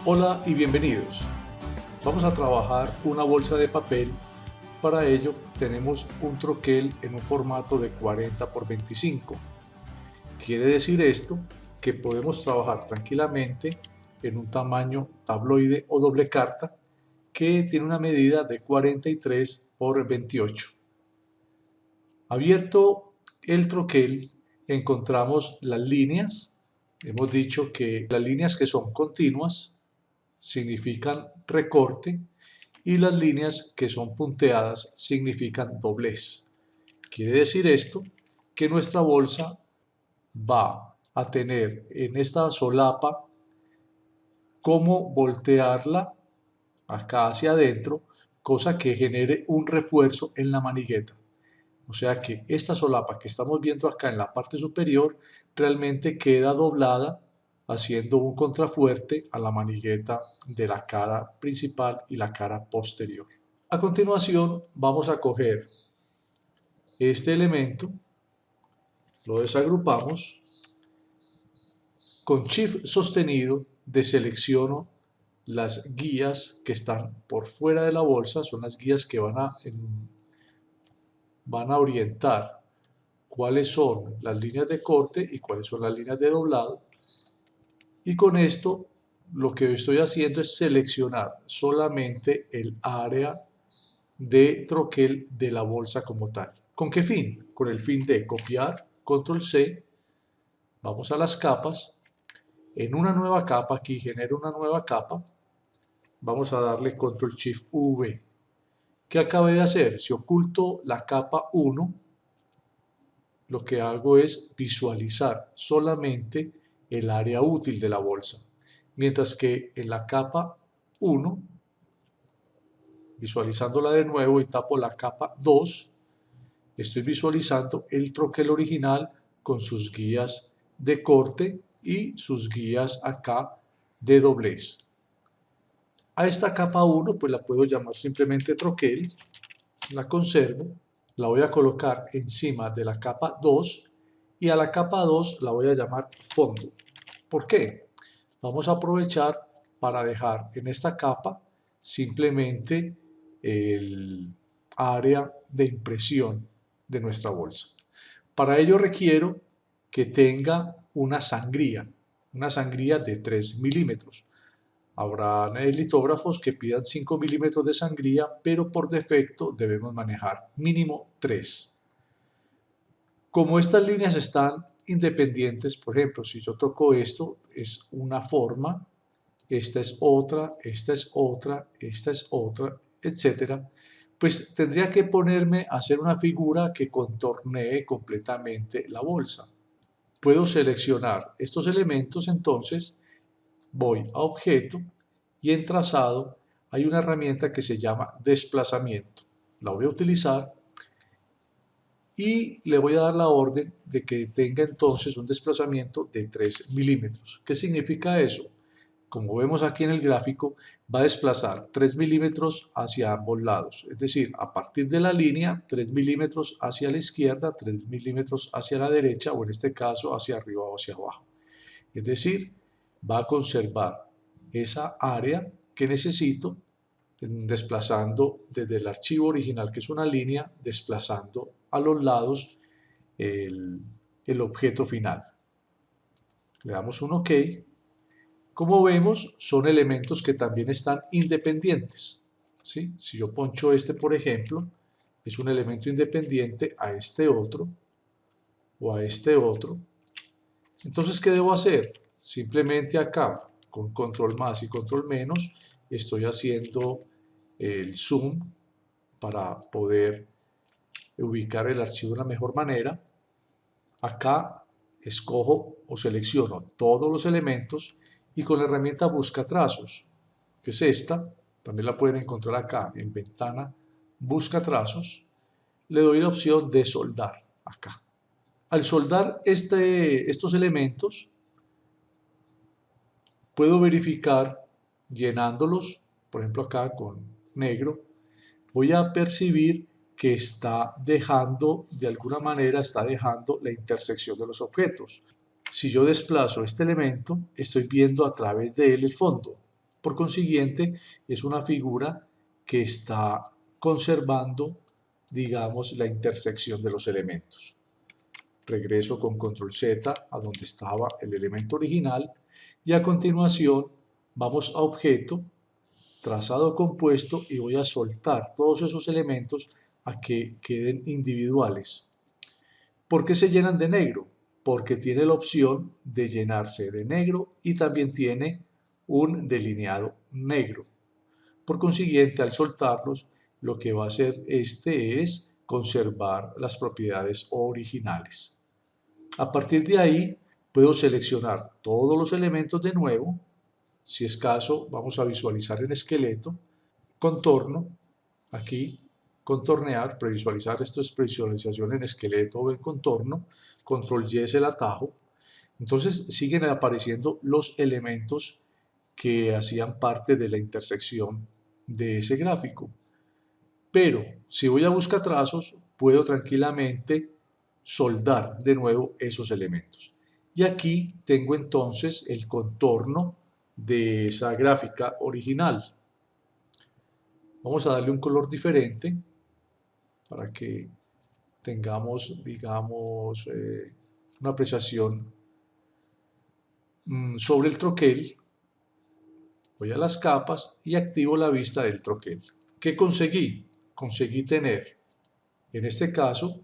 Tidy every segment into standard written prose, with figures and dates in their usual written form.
Hola y bienvenidos. Vamos a trabajar una bolsa de papel. Para ello tenemos un troquel en un formato de 40 por 25. Quiere decir esto que podemos trabajar tranquilamente en un tamaño tabloide o doble carta que tiene una medida de 43 por 28. Abierto el troquel encontramos las líneas. Hemos dicho que las líneas que son continuas significan recorte y las líneas que son punteadas significan doblez. Quiere decir esto que nuestra bolsa va a tener en esta solapa cómo voltearla acá hacia adentro, cosa que genere un refuerzo en la manigueta. O sea que esta solapa que estamos viendo acá en la parte superior realmente queda doblada haciendo un contrafuerte a la manigueta de la cara principal y la cara posterior. A continuación vamos a coger este elemento, lo desagrupamos, con Shift sostenido deselecciono las guías que están por fuera de la bolsa, son las guías que van a orientar cuáles son las líneas de corte y cuáles son las líneas de doblado. Y con esto lo que estoy haciendo es seleccionar solamente el área de troquel de la bolsa como tal. ¿Con qué fin? Con el fin de copiar, control C, vamos a las capas, en una nueva capa, aquí genero una nueva capa, vamos a darle control shift V. ¿Qué acabé de hacer? Si oculto la capa 1, lo que hago es visualizar solamente el área útil de la bolsa, mientras que en la capa 1, visualizándola de nuevo y tapo la capa 2, estoy visualizando el troquel original con sus guías de corte y sus guías acá de doblez. A esta capa 1 pues la puedo llamar simplemente troquel, la conservo, la voy a colocar encima de la capa 2 y a la capa 2 la voy a llamar fondo. ¿Por qué? Vamos a aprovechar para dejar en esta capa simplemente el área de impresión de nuestra bolsa. Para ello requiero que tenga una sangría de 3 milímetros. Habrá litógrafos que pidan 5 milímetros de sangría, pero por defecto debemos manejar mínimo 3. Como estas líneas están independientes, por ejemplo, si yo toco esto, es una forma, esta es otra, esta es otra, esta es otra, etcétera, pues tendría que ponerme a hacer una figura que contornee completamente la bolsa. Puedo seleccionar estos elementos, entonces voy a objeto y en trazado hay una herramienta que se llama desplazamiento. La voy a utilizar y le voy a dar la orden de que tenga entonces un desplazamiento de 3 milímetros. ¿Qué significa eso? Como vemos aquí en el gráfico, va a desplazar 3 milímetros hacia ambos lados, es decir, a partir de la línea 3 milímetros hacia la izquierda, 3 milímetros hacia la derecha o en este caso hacia arriba o hacia abajo. Es decir, va a conservar esa área que necesito desplazando desde el archivo original, que es una línea, desplazando a los lados el objeto final. Le damos un OK. Como vemos, son elementos que también están independientes. ¿Sí? Si yo poncho este, por ejemplo, es un elemento independiente a este otro o a este otro. Entonces, ¿qué debo hacer? Simplemente acá, con control más y control menos, estoy haciendo el zoom para poder ubicar el archivo de la mejor manera. Acá escojo o selecciono todos los elementos y con la herramienta busca trazos, que es esta, también la pueden encontrar acá en ventana busca trazos, le doy la opción de soldar acá. Al soldar estos elementos, puedo verificar llenándolos, por ejemplo acá con negro, voy a percibir que está dejando, de alguna manera está dejando la intersección de los objetos. Si yo desplazo este elemento, estoy viendo a través de él el fondo. Por consiguiente, es una figura que está conservando, digamos, la intersección de los elementos. Regreso con control Z a donde estaba el elemento original y a continuación vamos a objeto, trazado compuesto, y voy a soltar todos esos elementos a que queden individuales. ¿Por qué se llenan de negro? Porque tiene la opción de llenarse de negro y también tiene un delineado negro. Por consiguiente, al soltarlos, lo que va a hacer este es conservar las propiedades originales. A partir de ahí, puedo seleccionar todos los elementos de nuevo. Si es caso, vamos a visualizar el esqueleto, contorno, aquí, contornear, previsualizar, esto es previsualización en esqueleto o en contorno, control Y es el atajo. Entonces siguen apareciendo los elementos que hacían parte de la intersección de ese gráfico. Pero si voy a buscatrazos, puedo tranquilamente soldar de nuevo esos elementos. Y aquí tengo entonces el contorno de esa gráfica original. Vamos a darle un color diferente para que tengamos, digamos, una apreciación sobre el troquel. Voy a las capas y activo la vista del troquel. ¿Qué conseguí? Conseguí tener, en este caso,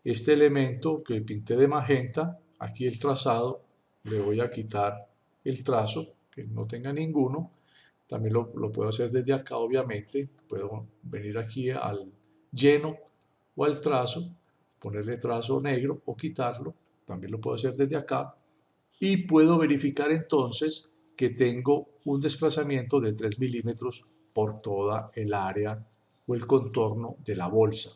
este elemento que pinté de magenta, aquí el trazado, le voy a quitar el trazo, que no tenga ninguno. También lo puedo hacer desde acá, obviamente. Puedo venir aquí al lleno o al trazo, ponerle trazo negro o quitarlo. También lo puedo hacer desde acá. Y puedo verificar entonces que tengo un desplazamiento de 3 milímetros por toda el área o el contorno de la bolsa.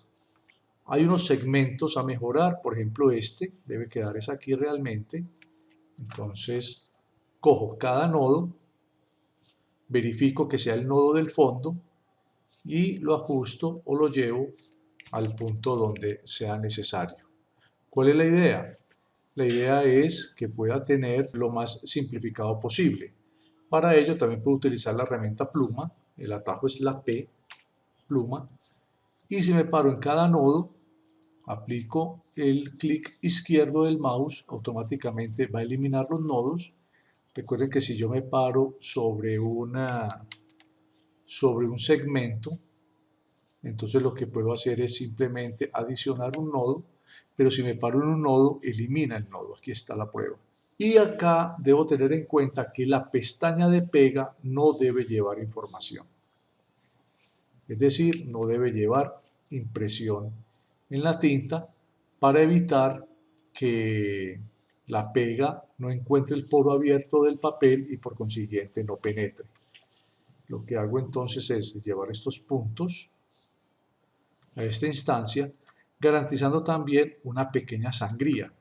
Hay unos segmentos a mejorar, por ejemplo este debe quedar es aquí realmente. Entonces cojo cada nodo, verifico que sea el nodo del fondo y lo ajusto o lo llevo al punto donde sea necesario. ¿Cuál es la idea? La idea es que pueda tener lo más simplificado posible. Para ello también puedo utilizar la herramienta pluma, el atajo es la P, pluma, y si me paro en cada nodo, aplico el clic izquierdo del mouse, automáticamente va a eliminar los nodos. Recuerden que si yo me paro sobre un segmento, entonces lo que puedo hacer es simplemente adicionar un nodo, pero si me paro en un nodo, elimina el nodo. Aquí está la prueba. Y acá debo tener en cuenta que la pestaña de pega no debe llevar información. Es decir, no debe llevar impresión en la tinta para evitar que la pega no encuentre el poro abierto del papel y por consiguiente no penetre. Lo que hago entonces es llevar estos puntos a esta instancia, garantizando también una pequeña sangría,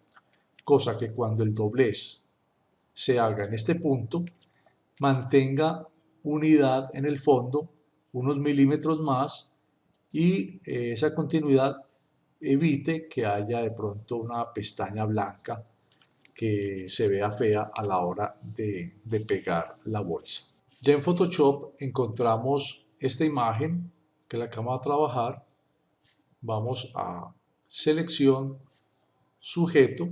cosa que cuando el doblez se haga en este punto, mantenga unidad en el fondo, unos milímetros más, y esa continuidad evite que haya de pronto una pestaña blanca que se vea fea a la hora de pegar la bolsa. Ya en Photoshop encontramos esta imagen que la acabamos de trabajar. Vamos a selección, sujeto,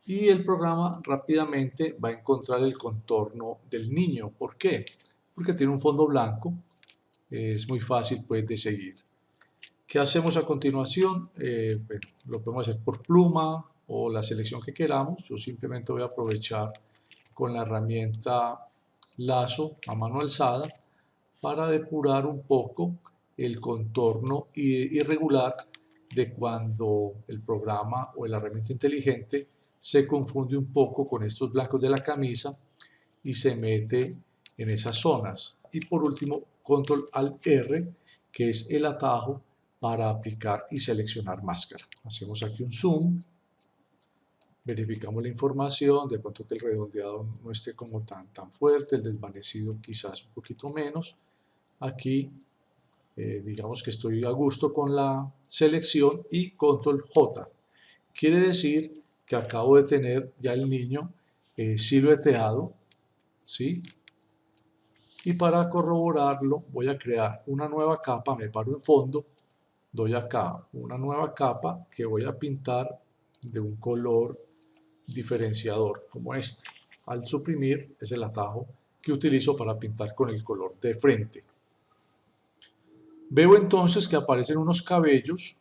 y el programa rápidamente va a encontrar el contorno del niño. ¿Por qué? Porque tiene un fondo blanco, es muy fácil pues de seguir. ¿Qué hacemos a continuación? Bueno, lo podemos hacer por pluma o la selección que queramos. Yo simplemente voy a aprovechar con la herramienta lazo a mano alzada para depurar un poco el contorno irregular de cuando el programa o la herramienta inteligente se confunde un poco con estos blancos de la camisa y se mete en esas zonas. Y por último, control alt R, que es el atajo para aplicar y seleccionar máscara. Hacemos aquí un zoom, verificamos la información, de pronto que el redondeado no esté como tan fuerte, el desvanecido quizás un poquito menos. Aquí digamos que estoy a gusto con la selección y control J. Quiere decir que acabo de tener ya el niño silueteado, ¿sí? Y para corroborarlo voy a crear una nueva capa, me paro en fondo, doy acá una nueva capa que voy a pintar de un color diferenciador como este. Al suprimir es el atajo que utilizo para pintar con el color de frente. Veo entonces que aparecen unos cabellos.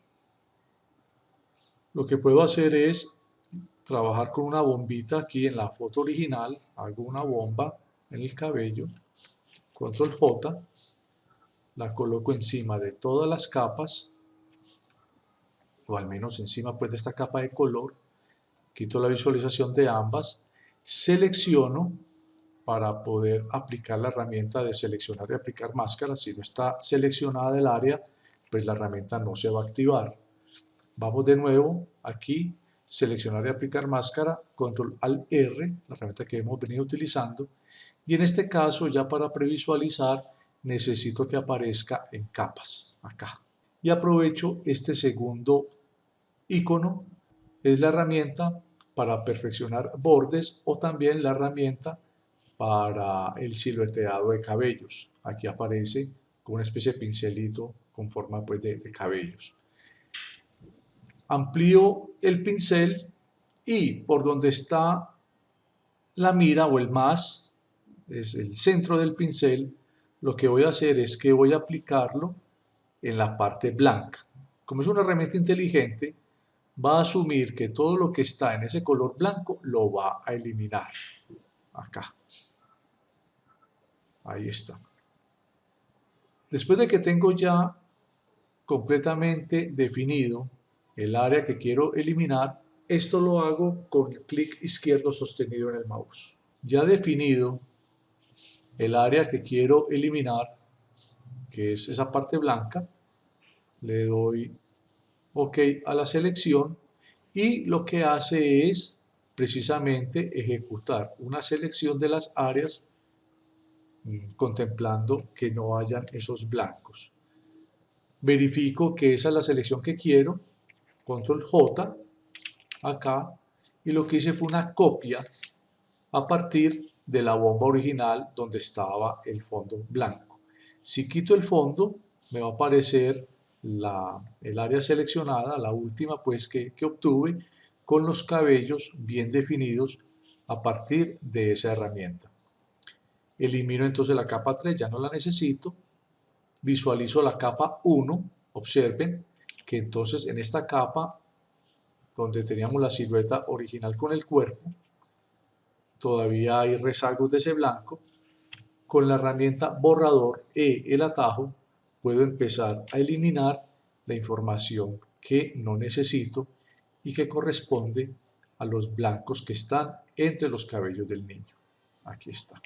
Lo que puedo hacer es trabajar con una bombita aquí en la foto original. Hago una bomba en el cabello, control J, la coloco encima de todas las capas, o al menos encima pues de esta capa de color, quito la visualización de ambas, selecciono para poder aplicar la herramienta de seleccionar y aplicar máscara. Si no está seleccionada el área, pues la herramienta no se va a activar. Vamos de nuevo aquí, seleccionar y aplicar máscara, control alt R, la herramienta que hemos venido utilizando, y en este caso ya para previsualizar necesito que aparezca en capas, acá. Y aprovecho este segundo icono, es la herramienta para perfeccionar bordes o también la herramienta para el silueteado de cabellos. Aquí aparece con una especie de pincelito con forma pues, de cabellos. Amplío el pincel y por donde está la mira o el más, es el centro del pincel, lo que voy a hacer es que voy a aplicarlo en la parte blanca. Como es una herramienta inteligente, va a asumir que todo lo que está en ese color blanco lo va a eliminar. Acá. Ahí está. Después de que tengo ya completamente definido el área que quiero eliminar, esto lo hago con clic izquierdo sostenido en el mouse. Ya definido el área que quiero eliminar, que es esa parte blanca, le doy OK a la selección y lo que hace es precisamente ejecutar una selección de las áreas contemplando que no hayan esos blancos. Verifico que esa es la selección que quiero, control J, acá, y lo que hice fue una copia a partir de la bomba original donde estaba el fondo blanco. Si quito el fondo, me va a aparecer el área seleccionada, la última pues que obtuve, con los cabellos bien definidos a partir de esa herramienta. Elimino entonces la capa 3, ya no la necesito. Visualizo la capa 1, observen que entonces en esta capa, donde teníamos la silueta original con el cuerpo, todavía hay rezagos de ese blanco. Con la herramienta borrador el atajo, puedo empezar a eliminar la información que no necesito y que corresponde a los blancos que están entre los cabellos del niño. Aquí está.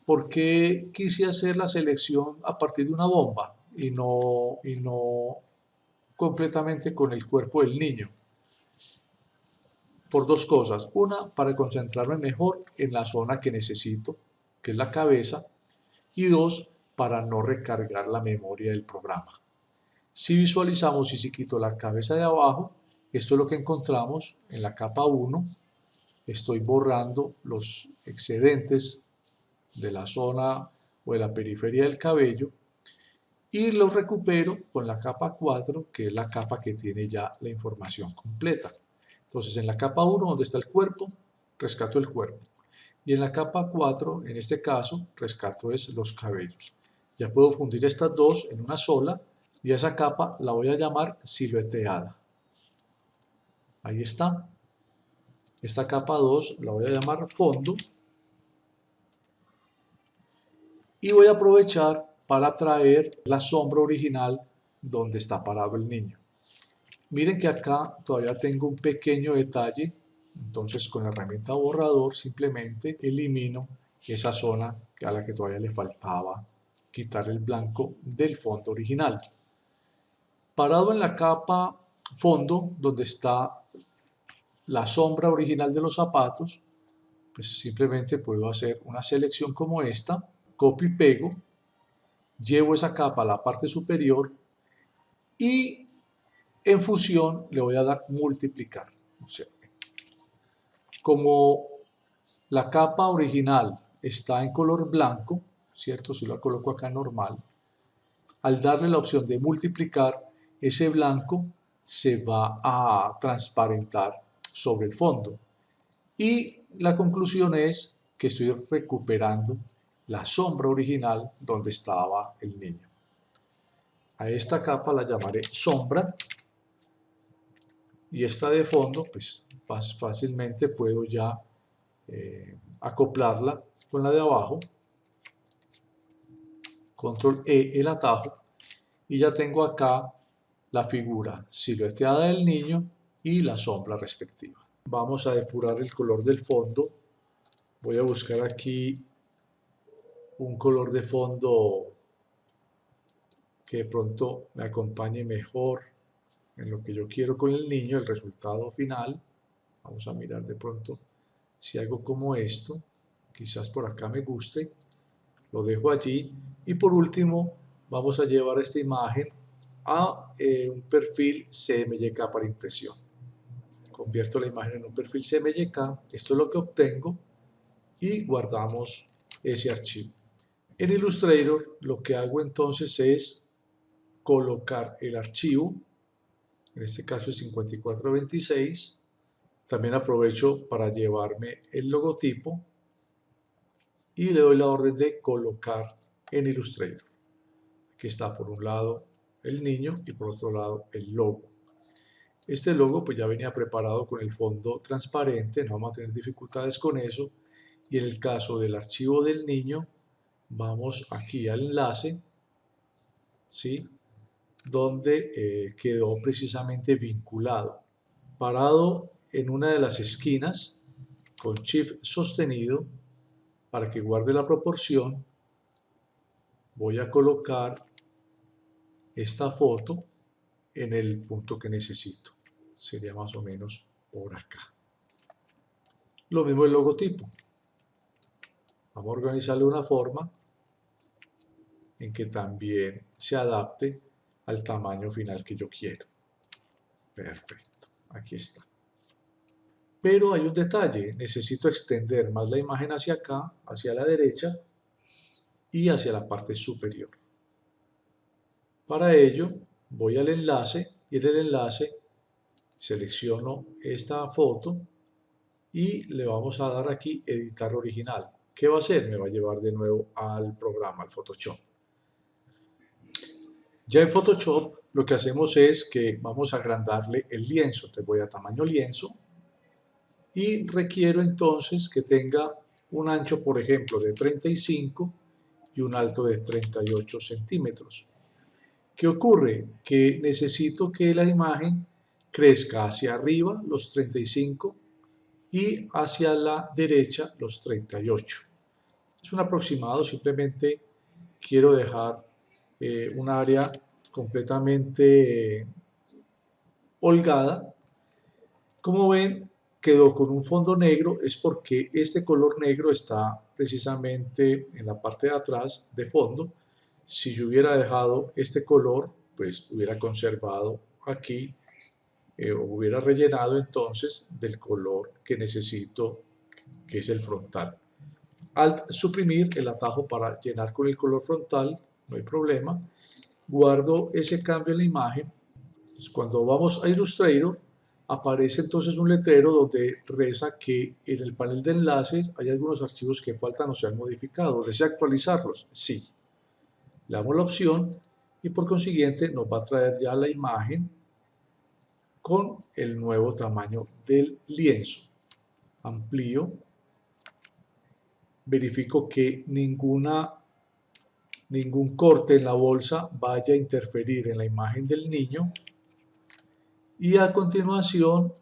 ¿Por qué quise hacer la selección a partir de una bomba y no completamente con el cuerpo del niño? Por dos cosas. Una, para concentrarme mejor en la zona que necesito, que es la cabeza. Y dos, para no recargar la memoria del programa. Si visualizamos y si quito la cabeza de abajo, esto es lo que encontramos en la capa 1. Estoy borrando los excedentes de la zona o de la periferia del cabello y los recupero con la capa 4, que es la capa que tiene ya la información completa. Entonces en la capa 1, donde está el cuerpo, rescato el cuerpo. Y en la capa 4, en este caso, rescato es los cabellos. Ya puedo fundir estas dos en una sola y a esa capa la voy a llamar silueteada. Ahí está. Esta capa 2 la voy a llamar fondo. Y voy a aprovechar para traer la sombra original donde está parado el niño. Miren que acá todavía tengo un pequeño detalle, entonces con la herramienta borrador simplemente elimino esa zona a la que todavía le faltaba quitar el blanco del fondo original. Parado en la capa fondo, donde está la sombra original de los zapatos, pues simplemente puedo hacer una selección como esta, copio y pego, llevo esa capa a la parte superior y en fusión le voy a dar multiplicar. Observen. Como La capa original está en color blanco, ¿cierto? Si la coloco acá normal, al darle la opción de multiplicar, ese blanco se va a transparentar sobre el fondo. Y la conclusión es que estoy recuperando la sombra original donde estaba el niño. A esta capa la llamaré sombra y esta de fondo, pues fácilmente puedo ya acoplarla con la de abajo. Control E el atajo y ya tengo acá la figura silueteada del niño y la sombra respectiva. Vamos a depurar el color del fondo. Voy a buscar aquí un color de fondo que de pronto me acompañe mejor en lo que yo quiero con el niño, el resultado final. Vamos a mirar de pronto si algo como esto, quizás por acá me guste, lo dejo allí. Y por último, vamos a llevar esta imagen a un perfil CMYK para impresión. Convierto la imagen en un perfil CMYK, esto es lo que obtengo y guardamos ese archivo. En Illustrator lo que hago entonces es colocar el archivo, en este caso es 5426, también aprovecho para llevarme el logotipo y le doy la orden de colocar en Illustrator. Aquí está por un lado el niño y por otro lado el logo. Este logo pues ya venía preparado con el fondo transparente, no vamos a tener dificultades con eso. Y en el caso del archivo del niño, vamos aquí al enlace, ¿sí? Donde quedó precisamente vinculado. Parado en una de las esquinas, con Shift sostenido, para que guarde la proporción, voy a colocar esta foto en el punto que necesito. Sería más o menos por acá. Lo mismo el logotipo. Vamos a organizarlo de una forma en que también se adapte al tamaño final que yo quiero. Perfecto, aquí está. Pero hay un detalle, necesito extender más la imagen hacia acá, hacia la derecha y hacia la parte superior. Para ello voy al enlace y en el enlace selecciono esta foto y le vamos a dar aquí editar original. ¿Qué va a hacer? Me va a llevar de nuevo al programa, al Photoshop. Ya en Photoshop lo que hacemos es que vamos a agrandarle el lienzo. Te voy a tamaño lienzo y requiero entonces que tenga un ancho, por ejemplo, de 35 y un alto de 38 centímetros. ¿Qué ocurre? Que necesito que la imagen crezca hacia arriba los 35 y hacia la derecha los 38. Es un aproximado, simplemente quiero dejar un área completamente holgada. Como ven, quedó con un fondo negro, es porque este color negro está precisamente en la parte de atrás de fondo. Si yo hubiera dejado este color, pues hubiera conservado aquí o hubiera rellenado entonces del color que necesito, que es el frontal. Al suprimir el atajo para llenar con el color frontal, no hay problema, guardo ese cambio en la imagen. Cuando vamos a Illustrator, aparece entonces un letrero donde reza que en el panel de enlaces hay algunos archivos que faltan o se han modificado. ¿Desea actualizarlos? Sí. Le damos la opción y por consiguiente nos va a traer ya la imagen con el nuevo tamaño del lienzo. Amplío, verifico que ningún corte en la bolsa vaya a interferir en la imagen del niño y a continuación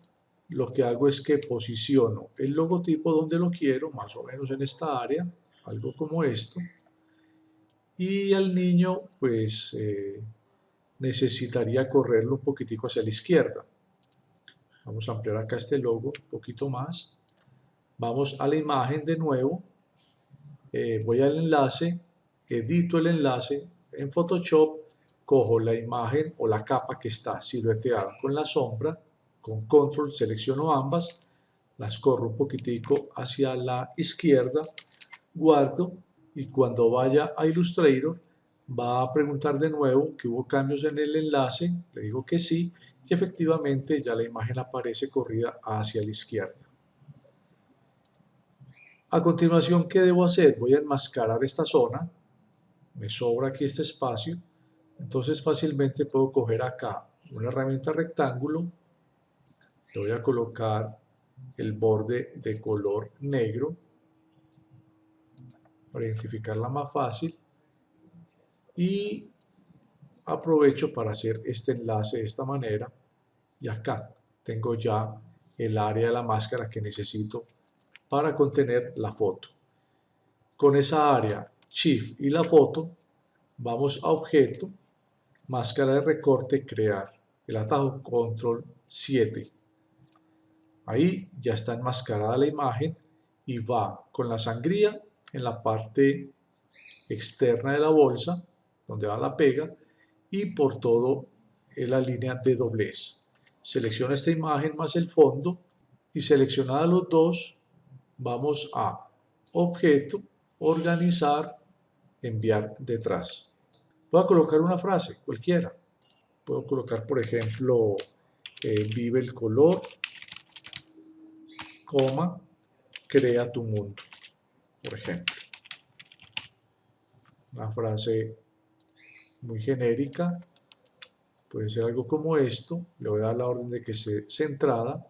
lo que hago es que posiciono el logotipo donde lo quiero, más o menos en esta área, algo como esto, y al niño pues necesitaría correrlo un poquitico hacia la izquierda. Vamos a ampliar acá este logo un poquito más. Vamos a la imagen de nuevo, voy al enlace, edito el enlace en Photoshop, cojo la imagen o la capa que está silueteada con la sombra, con control selecciono ambas, las corro un poquitico hacia la izquierda, guardo y cuando vaya a Illustrator va a preguntar de nuevo que hubo cambios en el enlace, le digo que sí y efectivamente ya la imagen aparece corrida hacia la izquierda. A continuación, ¿qué debo hacer? Voy a enmascarar esta zona, me sobra aquí este espacio, entonces fácilmente puedo coger acá una herramienta rectángulo, le voy a colocar el borde de color negro para identificarla más fácil y aprovecho para hacer este enlace de esta manera y acá tengo ya el área de la máscara que necesito para contener la foto. Con esa área, Shift y la foto, vamos a Objeto, Máscara de recorte, Crear. El atajo Control 7. Ahí ya está enmascarada la imagen y va con la sangría en la parte externa de la bolsa, donde va la pega, y por todo en la línea de doblez. Selecciono esta imagen más el fondo y seleccionados los dos, vamos a Objeto, Organizar, Enviar detrás. Voy a colocar una frase, cualquiera. Puedo colocar, por ejemplo, vive el color, coma, crea tu mundo, por ejemplo. Una frase muy genérica, puede ser algo como esto. Le voy a dar la orden de que sea centrada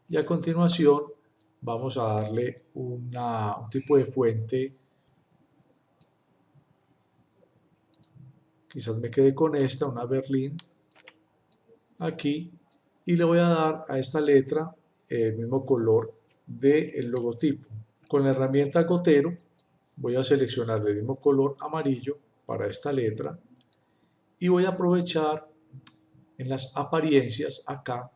y a continuación vamos a darle un tipo de fuente. Quizás me quede con esta, una Berlín, aquí, y le voy a dar a esta letra el mismo color del logotipo. Con la herramienta gotero voy a seleccionar el mismo color amarillo para esta letra y voy a aprovechar en las apariencias acá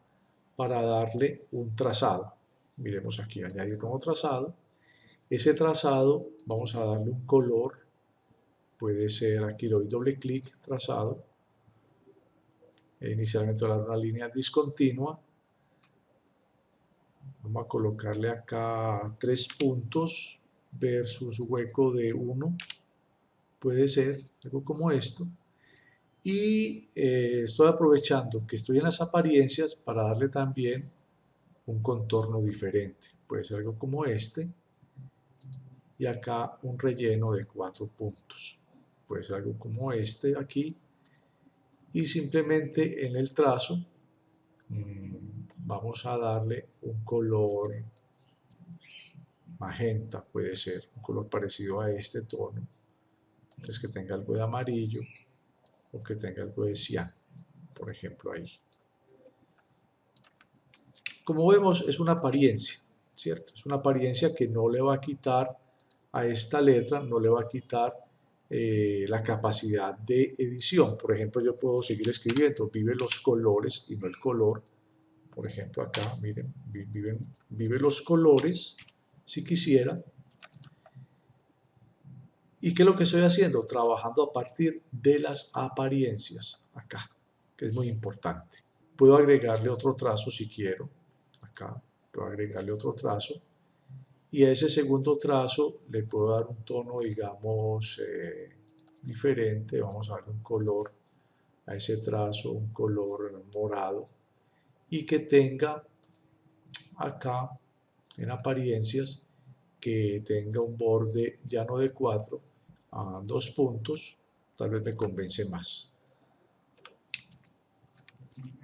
para darle un trazado. Miremos aquí, añadir nuevo trazado. Ese trazado vamos a darle un color, puede ser, aquí le doy doble clic, trazado. Inicialmente voy a dar una línea discontinua. Vamos a colocarle acá 3 puntos versus hueco de 1. Puede ser algo como esto. Y estoy aprovechando que estoy en las apariencias para darle también un contorno diferente. Puede ser algo como este. Y acá un relleno de 4 puntos. Puede ser algo como este aquí. Y simplemente en el trazo vamos a darle un color magenta, puede ser un color parecido a este tono. Entonces que tenga algo de amarillo o que tenga algo de cian, por ejemplo ahí. Como vemos es una apariencia, ¿cierto? Es una apariencia que no le va a quitar a esta letra, no le va a quitar la capacidad de edición. Por ejemplo, yo puedo seguir escribiendo, vive los colores y no el color. Por ejemplo, acá, miren, vive los colores, si quisiera. ¿Y qué es lo que estoy haciendo? Trabajando a partir de las apariencias, acá, que es muy importante. Puedo agregarle otro trazo si quiero, acá, puedo agregarle otro trazo. Y a ese segundo trazo le puedo dar un tono, digamos, diferente. Vamos a darle un color a ese trazo, un color morado. Y que tenga acá, en apariencias, que tenga un borde ya no de 4, a 2 puntos, tal vez me convence más.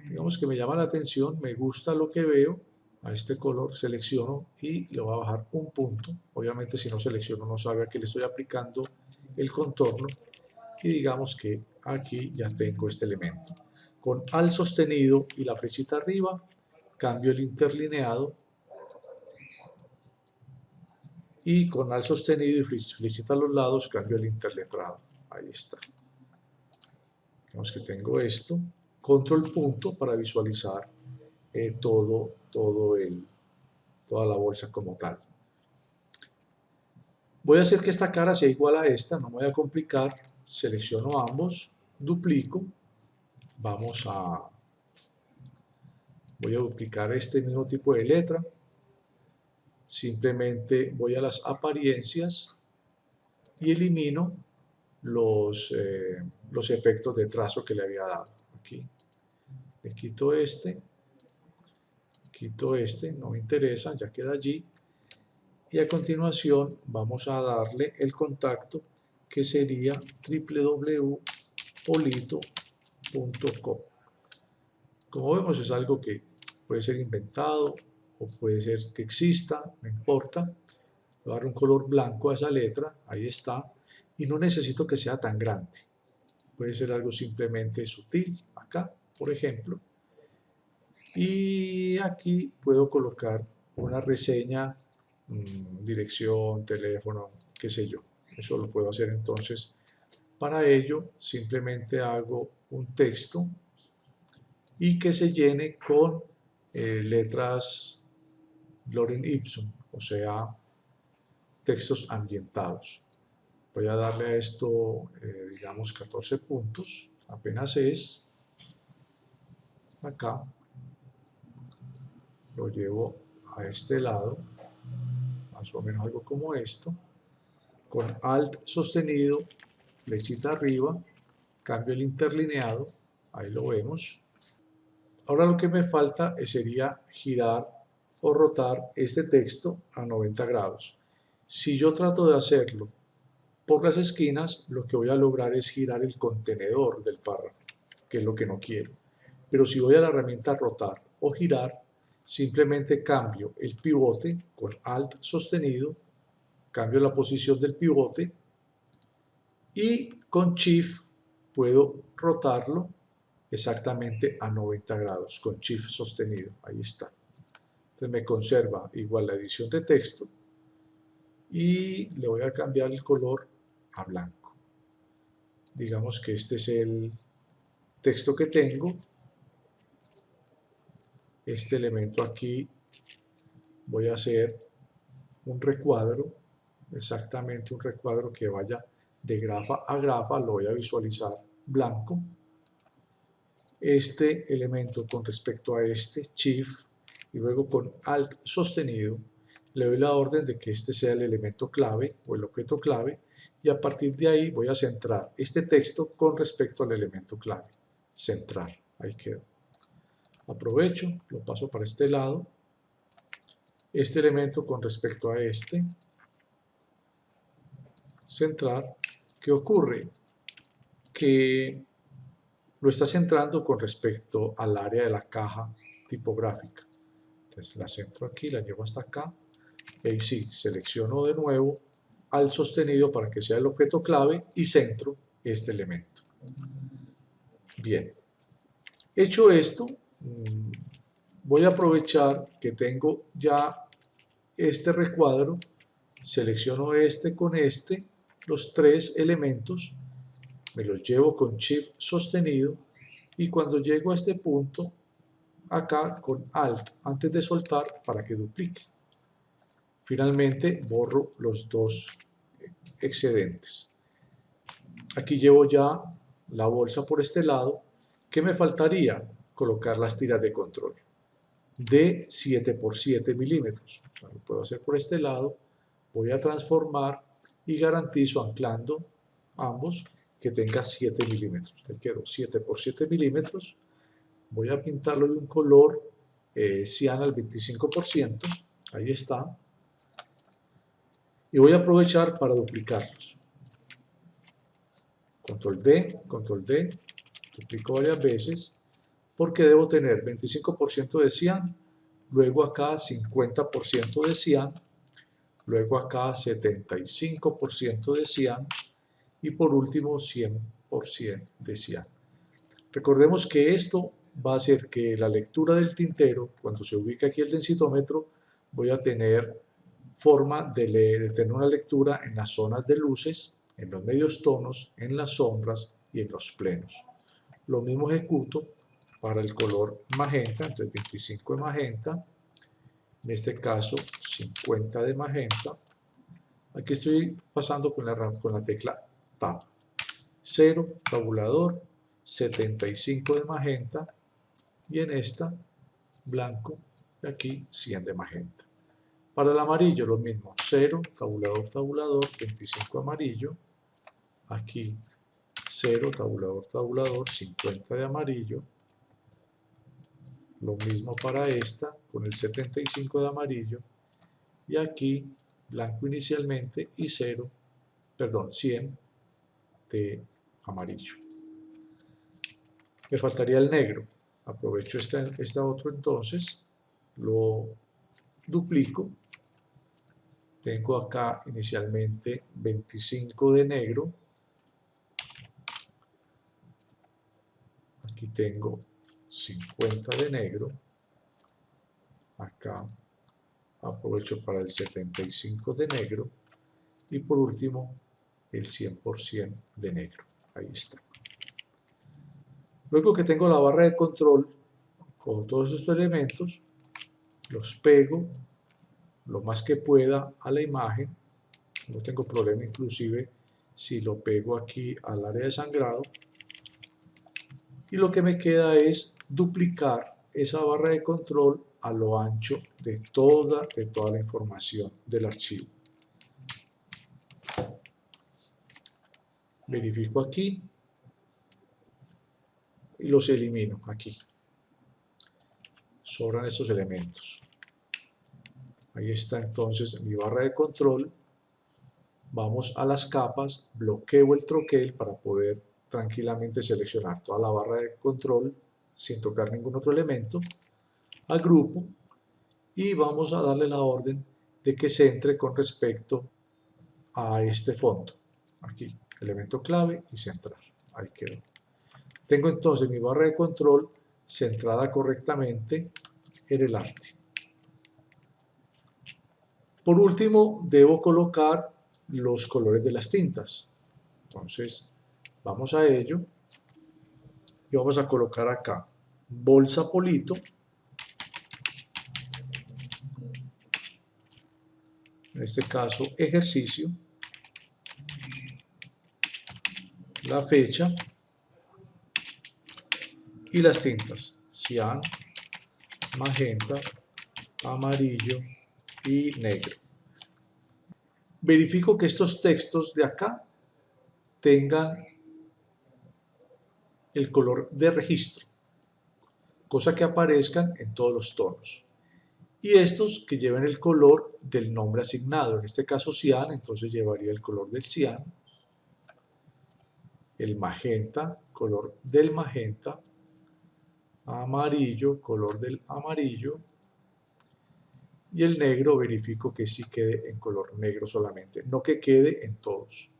Digamos que me llama la atención, me gusta lo que veo, a este color selecciono y le voy a bajar un punto. Obviamente si no selecciono no sabe a qué le estoy aplicando el contorno y digamos que aquí ya tengo este elemento. Con Alt sostenido y la flechita arriba cambio el interlineado y con Alt sostenido y flechita a los lados cambio el interletrado. Ahí está. Digamos que tengo esto. Control punto para visualizar toda la bolsa como tal. Voy a hacer que esta cara sea igual a esta, no me voy a complicar. Selecciono ambos, duplico. Voy a duplicar este mismo tipo de letra. simplemente voy a las apariencias y elimino los efectos de trazo que le había dado. Aquí le quito este, no me interesa, ya queda allí. Y a continuación vamos a darle el contacto que sería www.polito.com. Como vemos, es algo que puede ser inventado o puede ser que exista, no importa. Voy a dar un color blanco a esa letra, ahí está, y no necesito que sea tan grande. Puede ser algo simplemente sutil, acá, por ejemplo. Y aquí puedo colocar una reseña, dirección, teléfono, qué sé yo. Eso lo puedo hacer entonces. Para ello, simplemente hago un texto y que se llene con letras Lorem Ipsum, o sea, textos ambientados. Voy a darle a esto, digamos, 14 puntos, apenas es. Acá lo llevo a este lado, más o menos algo como esto. Con Alt sostenido, flechita arriba, cambio el interlineado, ahí lo vemos. Ahora lo que me falta sería girar o rotar este texto a 90 grados. Si yo trato de hacerlo por las esquinas, lo que voy a lograr es girar el contenedor del párrafo, que es lo que no quiero. Pero si voy a la herramienta rotar o girar, simplemente cambio el pivote con Alt sostenido, cambio la posición del pivote y con Shift puedo rotarlo exactamente a 90 grados con Shift sostenido. Ahí está. Entonces me conserva igual la edición de texto y le voy a cambiar el color a blanco. Digamos que este es el texto que tengo. Este elemento aquí voy a hacer un recuadro, exactamente un recuadro que vaya de grafa a grafa, lo voy a visualizar blanco. Este elemento con respecto a este, Shift, y luego con Alt sostenido, le doy la orden de que este sea el elemento clave o el objeto clave, y a partir de ahí voy a centrar este texto con respecto al elemento clave. Centrar, ahí quedó. Aprovecho, lo paso para este lado. Este elemento con respecto a este, centrar. ¿Qué ocurre? Que lo está centrando con respecto al área de la caja tipográfica. Entonces la centro aquí, la llevo hasta acá. Y ahí sí, selecciono de nuevo al sostenido para que sea el objeto clave y centro este elemento. Bien. Hecho esto, voy a aprovechar que tengo ya este recuadro, selecciono este con este, los tres elementos, me los llevo con Shift sostenido y cuando llego a este punto, acá con Alt antes de soltar para que duplique. Finalmente borro los dos excedentes. Aquí llevo ya la bolsa por este lado. ¿Qué me faltaría? Colocar las tiras de control de 7 por 7 milímetros. O sea, lo puedo hacer por este lado. Voy a transformar y garantizo anclando ambos que tenga 7 milímetros. Le quedo 7 por 7 milímetros. Voy a pintarlo de un color cian al 25%. Ahí está. Y voy a aprovechar para duplicarlos. Control D, duplico varias veces, porque debo tener 25% de cian, luego acá 50% de cian, luego acá 75% de cian y por último 100% de cian. Recordemos que esto va a hacer que la lectura del tintero, cuando se ubica aquí el densitómetro, voy a tener forma de tener una lectura en las zonas de luces, en los medios tonos, en las sombras y en los plenos. Lo mismo ejecuto para el color magenta, entonces 25 de magenta, en este caso 50 de magenta. Aquí estoy pasando con la tecla Tab. 0, tabulador, 75 de magenta y en esta blanco y aquí 100 de magenta. Para el amarillo lo mismo, 0, tabulador, tabulador, 25 amarillo. Aquí 0, tabulador, tabulador, 50 de amarillo. Lo mismo para esta, con el 75 de amarillo. Y aquí, blanco inicialmente y 0, perdón, 100 de amarillo. Me faltaría el negro. Aprovecho esta otro entonces, lo duplico. Tengo acá inicialmente 25 de negro. Aquí tengo 50 de negro. Acá aprovecho para el 75 de negro. Y por último, el 100% de negro. Ahí está. Luego que tengo la barra de control con todos estos elementos, los pego lo más que pueda a la imagen. No tengo problema inclusive si lo pego aquí al área de sangrado. Y lo que me queda es duplicar esa barra de control a lo ancho de toda la información del archivo. Verifico aquí y los elimino aquí. Sobran estos elementos. Ahí está entonces mi barra de control. Vamos a las capas, bloqueo el troquel para poder tranquilamente seleccionar toda la barra de control sin tocar ningún otro elemento. Agrupo y vamos a darle la orden de que se entre con respecto a este fondo. Aquí, elemento clave y centrar. Ahí quedó. Tengo entonces mi barra de control centrada correctamente en el arte. Por último, debo colocar los colores de las tintas. Entonces, vamos a ello y vamos a colocar acá bolsa Polito. En este caso, ejercicio, la fecha y las tintas, cian, magenta, amarillo y negro. Verifico que estos textos de acá tengan el color de registro, cosa que aparezcan en todos los tonos. Y estos que lleven el color del nombre asignado, en este caso cian, entonces llevaría el color del cian, el magenta, color del magenta, amarillo, color del amarillo, y el negro verifico que sí quede en color negro solamente, no que quede en todos.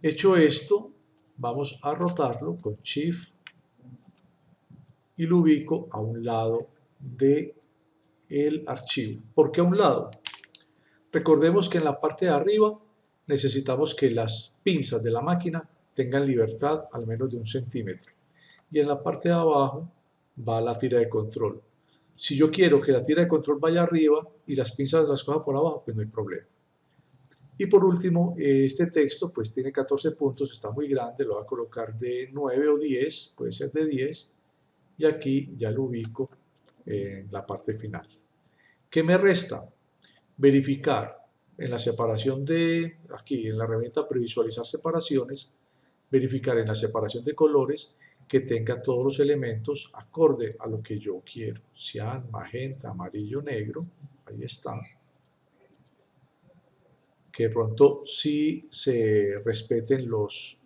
Hecho esto, vamos a rotarlo con Shift y lo ubico a un lado del archivo. ¿Por qué a un lado? Recordemos que en la parte de arriba necesitamos que las pinzas de la máquina tengan libertad al menos de 1 centímetro. Y en la parte de abajo va la tira de control. Si yo quiero que la tira de control vaya arriba y las pinzas las coja por abajo, pues no hay problema. Y por último, este texto pues tiene 14 puntos, está muy grande, lo voy a colocar de 9 o 10, puede ser de 10, y aquí ya lo ubico en la parte final. ¿Qué me resta? Verificar en la separación de, aquí en la herramienta previsualizar separaciones, verificar en la separación de colores que tenga todos los elementos acorde a lo que yo quiero, cian, magenta, amarillo, negro, ahí está. Que de pronto sí se respeten los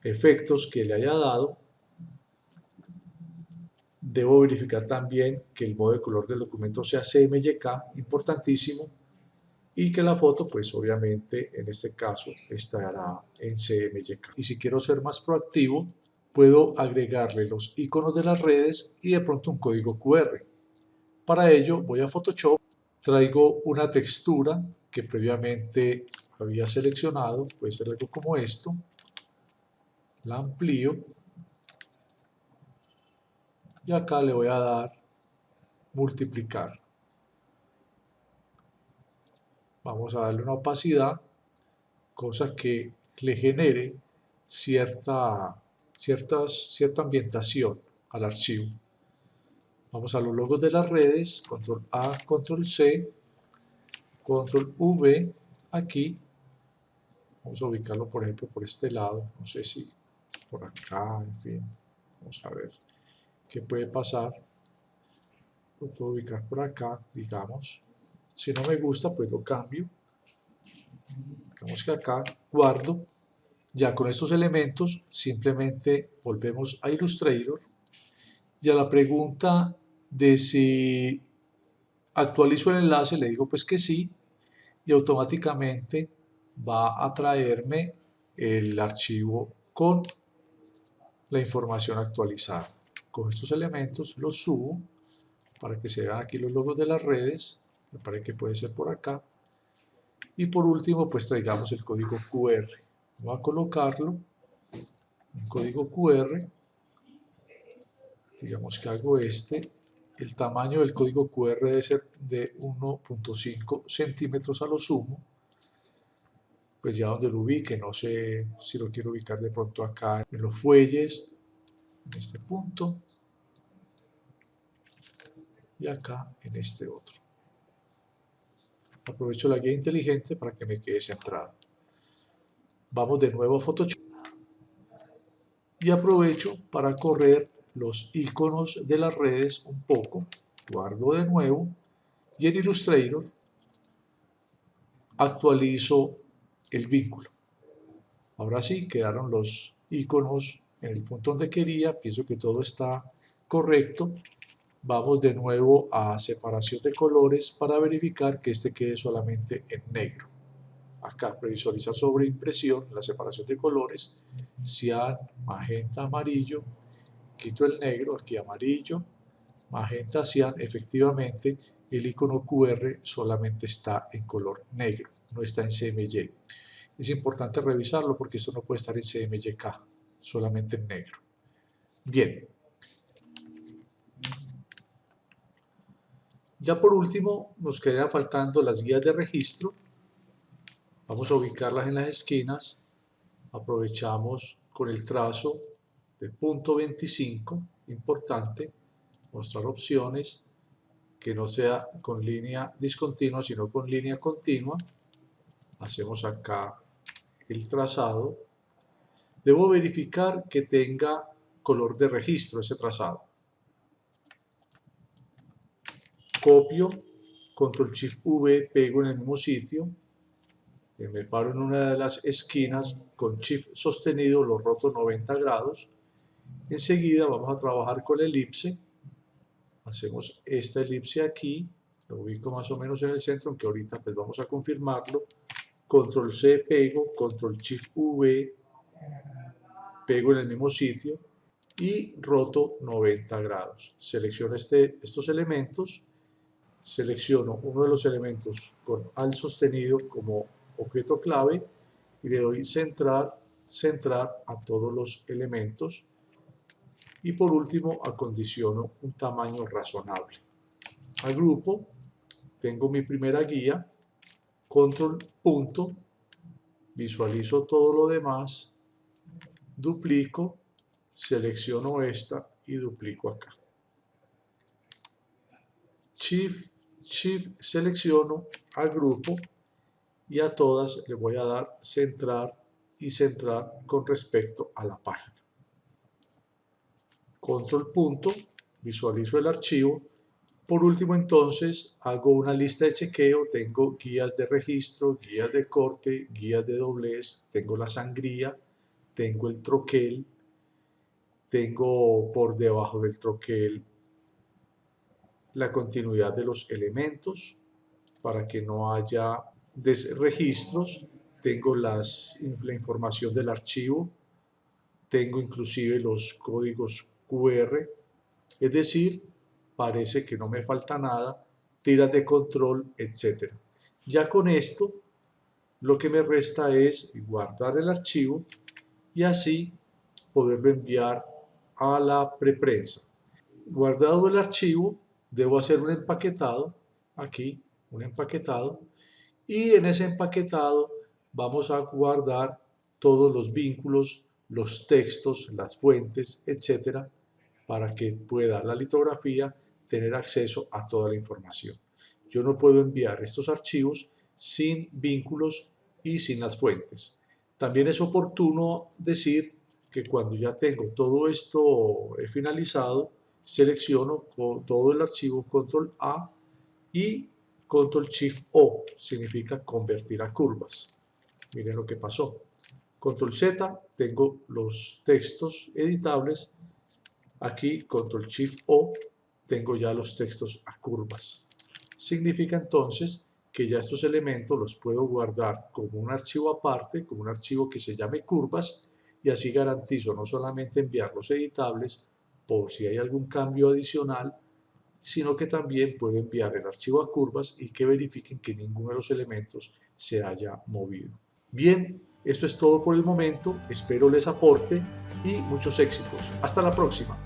efectos que le haya dado. Debo verificar también que el modo de color del documento sea CMYK, importantísimo, y que la foto, pues obviamente en este caso estará en CMYK. Y si quiero ser más proactivo, puedo agregarle los iconos de las redes y de pronto un código QR. Para ello voy a Photoshop, traigo una textura que previamente había seleccionado, puede ser algo como esto, la amplío y acá le voy a dar multiplicar. Vamos a darle una opacidad, cosa que le genere cierta ambientación al archivo. Vamos a los logos de las redes, control A, control C, control V, aquí. Vamos a ubicarlo, por ejemplo, por este lado, no sé si por acá, en fin. Vamos a ver qué puede pasar. Lo puedo ubicar por acá, digamos. Si no me gusta, pues lo cambio. Digamos que acá guardo. Ya con estos elementos, simplemente volvemos a Illustrator. Y a la pregunta de si actualizo el enlace, le digo pues que sí. Y automáticamente va a traerme el archivo con la información actualizada. Con estos elementos los subo para que se vean aquí los logos de las redes. Me parece que puede ser por acá. Y por último, pues traigamos el código QR. Voy a colocarlo, un código QR. Digamos que hago este. El tamaño del código QR debe ser de 1.5 centímetros a lo sumo. Pues ya donde lo ubique, no sé si lo quiero ubicar de pronto acá en los fuelles, en este punto, y acá en este otro. Aprovecho la guía inteligente para que me quede centrado. Vamos de nuevo a Photoshop y aprovecho para correr los iconos de las redes un poco. Guardo de nuevo y en Illustrator actualizo el vínculo. Ahora sí, quedaron los iconos en el punto donde quería. Pienso que todo está correcto. Vamos de nuevo a separación de colores para verificar que este quede solamente en negro. Acá previsualizar sobre impresión, la separación de colores, cian, magenta, amarillo, quito el negro, aquí amarillo, magenta, cian, efectivamente el icono QR solamente está en color negro, no está en CMY. Es importante revisarlo porque esto no puede estar en CMYK, solamente en negro. Bien. Ya por último nos quedan faltando las guías de registro. Vamos a ubicarlas en las esquinas. Aprovechamos con el trazo del punto 25, importante, mostrar opciones que no sea con línea discontinua, sino con línea continua. Hacemos acá el trazado. Debo verificar que tenga color de registro ese trazado. Copio, control shift V, pego en el mismo sitio. Me paro en una de las esquinas con shift sostenido, lo roto 90 grados. Enseguida vamos a trabajar con la elipse. Hacemos esta elipse aquí, lo ubico más o menos en el centro, aunque ahorita pues vamos a confirmarlo. Control C, pego, control shift V, pego en el mismo sitio y roto 90 grados. Selecciono estos elementos, selecciono uno de los elementos con alt sostenido como objeto clave y le doy centrar, centrar a todos los elementos y por último acondiciono un tamaño razonable. Agrupo, tengo mi primera guía, control punto, visualizo todo lo demás, duplico, selecciono esta y duplico acá. Shift, selecciono, agrupo y a todas le voy a dar centrar y centrar con respecto a la página. Control punto, visualizo el archivo. Por último, entonces, hago una lista de chequeo. Tengo guías de registro, guías de corte, guías de doblez, tengo la sangría, tengo el troquel, tengo por debajo del troquel la continuidad de los elementos para que no haya desregistros. Tengo la información del archivo, tengo inclusive los códigos QR, es decir, parece que no me falta nada, tiras de control, etc. Ya con esto, lo que me resta es guardar el archivo y así poderlo enviar a la preprensa. Guardado el archivo, debo hacer un empaquetado, aquí, un empaquetado, y en ese empaquetado vamos a guardar todos los vínculos, los textos, las fuentes, etcétera, para que pueda la litografía tener acceso a toda la información. Yo no puedo enviar estos archivos sin vínculos y sin las fuentes. También es oportuno decir que cuando ya tengo todo esto finalizado, selecciono todo el archivo, control A y control shift O, significa convertir a curvas. Miren lo que pasó. Control Z, tengo los textos editables. Aquí, control shift O, tengo ya los textos a curvas. Significa entonces que ya estos elementos los puedo guardar como un archivo aparte, como un archivo que se llame curvas, y así garantizo no solamente enviar los editables por si hay algún cambio adicional, sino que también puedo enviar el archivo a curvas y que verifiquen que ninguno de los elementos se haya movido. Bien, esto es todo por el momento, espero les aporte y muchos éxitos. Hasta la próxima.